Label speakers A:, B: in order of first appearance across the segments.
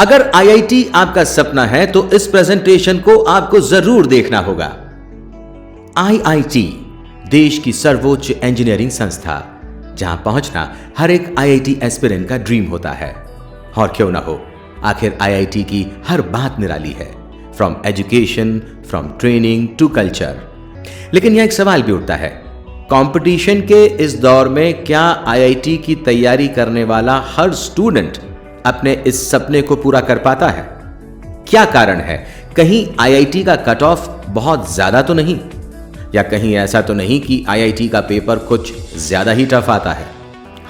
A: अगर आईआईटी आपका सपना है तो इस प्रेजेंटेशन को आपको जरूर देखना होगा। आईआईटी देश की सर्वोच्च इंजीनियरिंग संस्था, जहां पहुंचना हर एक आईआईटी एस्पिरेंट का ड्रीम होता है। और क्यों ना हो, आखिर आईआईटी की हर बात निराली है, from education, from training to culture. लेकिन यह एक सवाल भी उठता है, कंपटीशन के इस दौर में क्या आईआईटी की तैयारी करने वाला हर स्टूडेंट अपने इस सपने को पूरा कर पाता है? क्या कारण है? कहीं आईआईटी का कट ऑफ बहुत ज्यादा तो नहीं, या कहीं ऐसा तो नहीं कि आईआईटी का पेपर कुछ ज्यादा ही टफ आता है?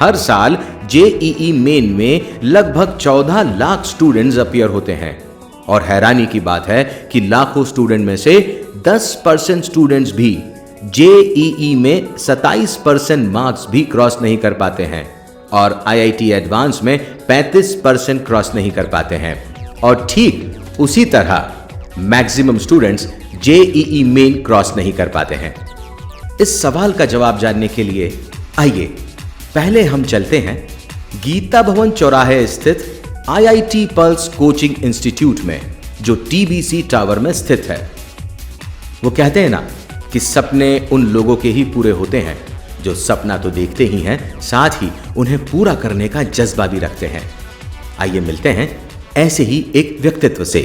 A: हर साल जेईई मेन में लगभग 14 लाख स्टूडेंट्स अपीयर होते हैं, और हैरानी की बात है कि लाखों स्टूडेंट में से 10% स्टूडेंट्स भी जेईई में 27% मार्क्स भी क्रॉस नहीं कर पाते हैं, और आईआईटी एडवांस में 35% क्रॉस नहीं कर पाते हैं। और ठीक उसी तरह maximum students JEE main cross नहीं कर पाते हैं। इस सवाल का जवाब जानने के लिए आइए पहले हम चलते हैं गीता भवन चौराहे स्थित आईआईटी पल्स कोचिंग इंस्टीट्यूट में, जो टीबीसी टावर में स्थित है। वो कहते हैं ना कि सपने उन लोगों के ही पूरे होते हैं जो सपना तो देखते ही हैं, साथ ही उन्हें पूरा करने का जज्बा भी रखते हैं। आइए मिलते हैं ऐसे ही एक व्यक्तित्व से।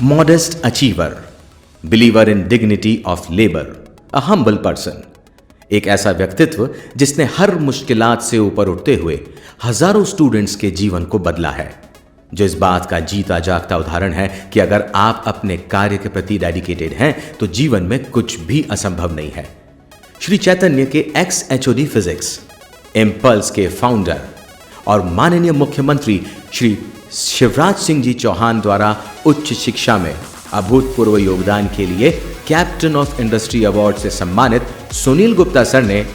A: Modest achiever, believer in dignity of labour, a humble person. एक ऐसा व्यक्तित्व जिसने हर मुश्किलात से ऊपर उठते हुए हजारों स्टूडेंट्स के जीवन को बदला है, जो इस बात का जीता जागता उदाहरण है कि अगर आप अपने कार्य के प्रति डेडिकेटेड हैं तो जीवन में कुछ भी असंभव नहीं है। श्री चैतन्य के एक्स एचओडी फिजिक्स, इम्पल्स के फाउंडर और माननीय मुख्यमंत्री श्री शिवराज सिंह जी चौहान द्वारा उच्च शिक्षा में अभूतपूर्व योगदान के लिए कैप्टन ऑफ इंडस्ट्री अवार्ड से सम्मानित सुनील गुप्ता सर ने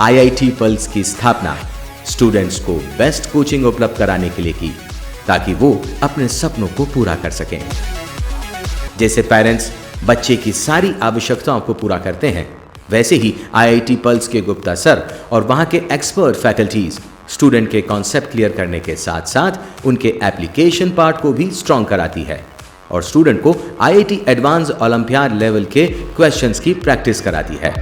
A: आईआईटी पल्स की स्थापना स्टूडेंट्स को बेस्ट कोचिंग उपलब्ध कराने के लिए की, ताकि वो अपने सपनों को पूरा कर सकें। जैसे पेरेंट्स बच्चे की सारी आवश्यकताओं को पूरा करते हैं, वैसे ही आईआईटी पल्स के गुप्ता सर और वहां के एक्सपर्ट फैकल्टीज स्टूडेंट के कॉन्सेप्ट क्लियर करने के साथ साथ उनके एप्लीकेशन पार्ट को भी स्ट्रॉन्ग कराती है, और स्टूडेंट को आईआईटी एडवांस ओलंपियाड लेवल के क्वेश्चंस की प्रैक्टिस कराती है।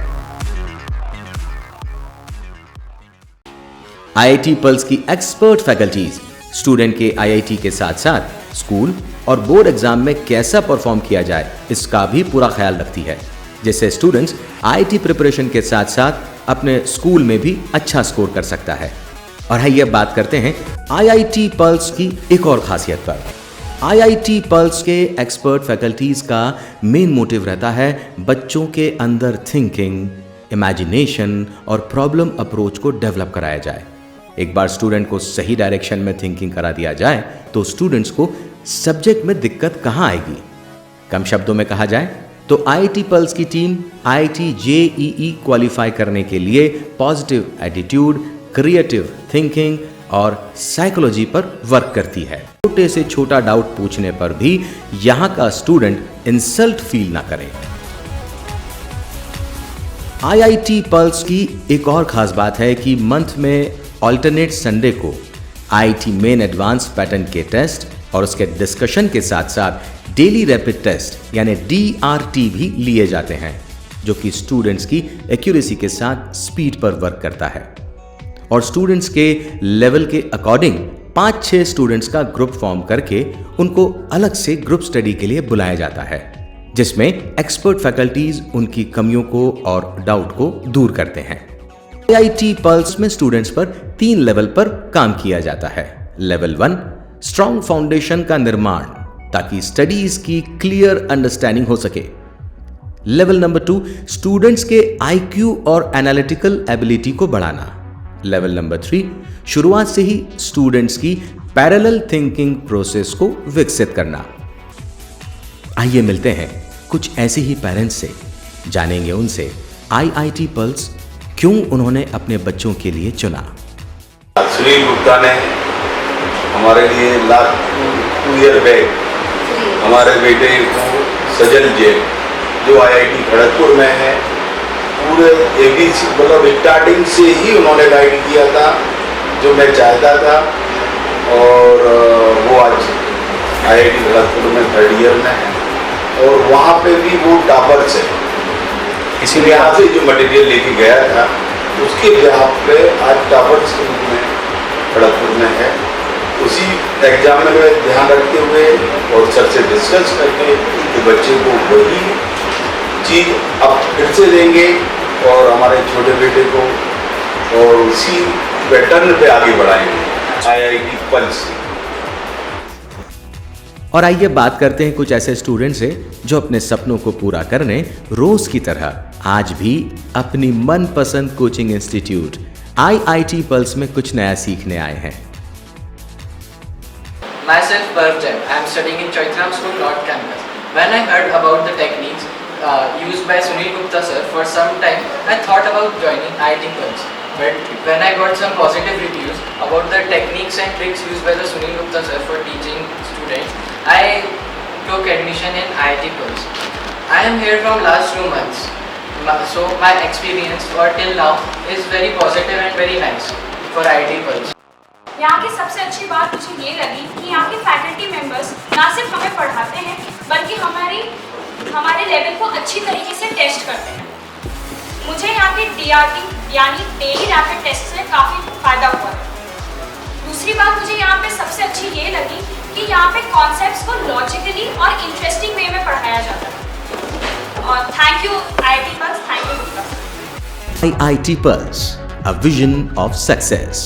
A: आईआईटी पल्स की एक्सपर्ट फैकल्टीज स्टूडेंट के आईआईटी के साथ साथ स्कूल और बोर्ड एग्जाम में कैसा परफॉर्म किया जाए, इसका भी पूरा ख्याल रखती है, जिससे स्टूडेंट्स आईआईटी प्रिपरेशन के साथ साथ अपने स्कूल में भी अच्छा स्कोर कर सकता है। और आइए बात करते हैं आईआईटी पल्स की एक और खासियत पर। आईआईटी पल्स के एक्सपर्ट फैकल्टीज का मेन मोटिव रहता है बच्चों के अंदर थिंकिंग, इमेजिनेशन और प्रॉब्लम अप्रोच को डेवलप कराया जाए। एक बार स्टूडेंट को सही डायरेक्शन में थिंकिंग करा दिया जाए तो स्टूडेंट्स को सब्जेक्ट में दिक्कत कहां आएगी। कम शब्दों में कहा जाए तो आईआईटी पल्स की टीम आईआईटी जेईई क्वालिफाई करने के लिए पॉजिटिव एटीट्यूड, क्रिएटिव थिंकिंग और साइकोलॉजी पर वर्क करती है। छोटे से छोटा डाउट पूछने पर भी यहां का स्टूडेंट इंसल्ट फील ना करे। आईआईटी पल्स की एक और खास बात है कि मंथ में ऑल्टरनेट संडे को आईआईटी मेन एडवांस पैटर्न के टेस्ट और उसके डिस्कशन के साथ साथ डेली रैपिड टेस्ट यानी डीआरटी भी लिए जाते हैं, जो कि स्टूडेंट्स की एक्यूरेसी के साथ स्पीड पर वर्क करता है। और स्टूडेंट्स के लेवल के अकॉर्डिंग 5-6 स्टूडेंट्स का ग्रुप फॉर्म करके उनको अलग से ग्रुप स्टडी के लिए बुलाया जाता है, जिसमें एक्सपर्ट फैकल्टीज उनकी कमियों को और डाउट को दूर करते हैं। आईआईटी पल्स में स्टूडेंट्स पर 3 लेवल पर काम किया जाता है। लेवल 1 स्ट्रॉन्ग फाउंडेशन का निर्माण, ताकि स्टडीज की क्लियर अंडरस्टैंडिंग हो सके। लेवल नंबर 2 स्टूडेंट्स के आईक्यू और एनालिटिकल एबिलिटी को बढ़ाना। लेवल नंबर 3 शुरुआत से ही स्टूडेंट्स की पैरेलल थिंकिंग प्रोसेस को विकसित करना। आइए मिलते हैं कुछ ऐसे ही पेरेंट्स से, जानेंगे उनसे आईआईटी पल्स क्यों उन्होंने अपने बच्चों के लिए चुना।
B: सुनील गुप्ता ने हमारे लिए लास्ट 2 ईयर बैक हमारे बेटे को सजल जेल जो आईआईटी खड़गपुर में है, पूरे एबीसी मतलब स्टार्टिंग से ही उन्होंने गाइड किया था। जो मैं चाहता था और वो आज IIT खड़गपुर में 3rd ईयर में है और वहाँ पे भी वो टॉपर्स है। इसीलिए यहाँ से जो मटेरियल लेके गया था उसके बिहाफ पे आज टॉपर्स के रूप में खड़गपुर में है। उसी एग्जाम में ध्यान रखते हुए और सर से डिस्कस करके कि बच्चे को वही चीज़ अब फिर से देंगे और हमारे छोटे बेटे को और उसी पैटर्न पे आगे बढ़ाएंगे IIT पल्स।
A: और आइए बात करते हैं कुछ ऐसे स्टूडेंट से जो अपने सपनों को पूरा करने रोज की तरह आज भी अपनी मनपसंद कोचिंग इंस्टीट्यूट IIT पल्स में कुछ नया सीखने आए हैं।
C: Myself Bharat Jain. I am studying in Chaitram School, North Campus. When I heard about the techniques used by Sunil Gupta sir for some time, I thought about joining IIT Pulse. But when I got some positive reviews about the techniques and tricks used by the Sunil Gupta sir for teaching students, I took admission in IIT Pulse. I am here from last 2 months. So my experience for till now is very positive and very nice for IIT Pulse.
D: यहाँ की सबसे अच्छी बात मुझे ये लगी कि यहाँ के फैकल्टी मेंबर्स ना सिर्फ हमें पढ़ाते हैं बल्कि हमारे लेवल को अच्छी तरीके से टेस्ट करते हैं। मुझे यहाँ के DRT यानी डेली रैपिड टेस्ट से काफ़ी फ़ायदा हुआ है। दूसरी बात मुझे यहाँ पे सबसे अच्छी ये लगी कि यहाँ पे कॉन्सेप्ट्स को लॉजिकली और इंटरेस्टिंग वे में पढ़ाया जाता है। और thank you IIT pulse, thank you Gupta.
A: IIT Pulse, a vision of success.